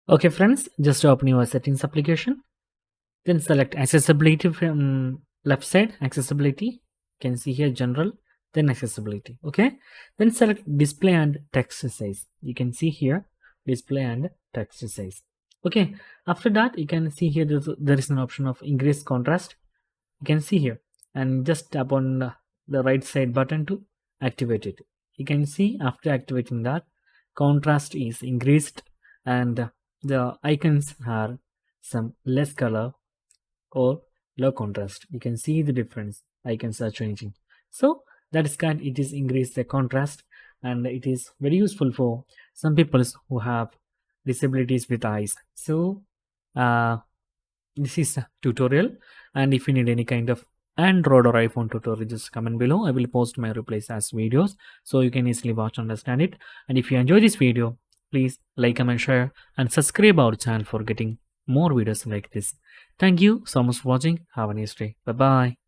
Okay friends, just open your settings application, then select accessibility from left side. Accessibility, you can see here general, then accessibility. Okay, then select display and text size. You can see here display and text size. Okay, after that you can see here there is an option of increase contrast. You can see here, and just tap on the right side button to activate it. You can see after activating that, contrast is increased and the icons are some less color or low contrast. You can see the difference. Icons are changing. So that is kind, it is increase the contrast, and it is very useful for some people who have disabilities with eyes. So this is a tutorial, and if you need any kind of Android or iPhone tutorial, just comment below. I will post my replies as videos so you can easily watch and understand it. And if you enjoy this video, please like, comment, share and subscribe our channel for getting more videos like this. Thank you so much for watching. Have a nice day. Bye bye.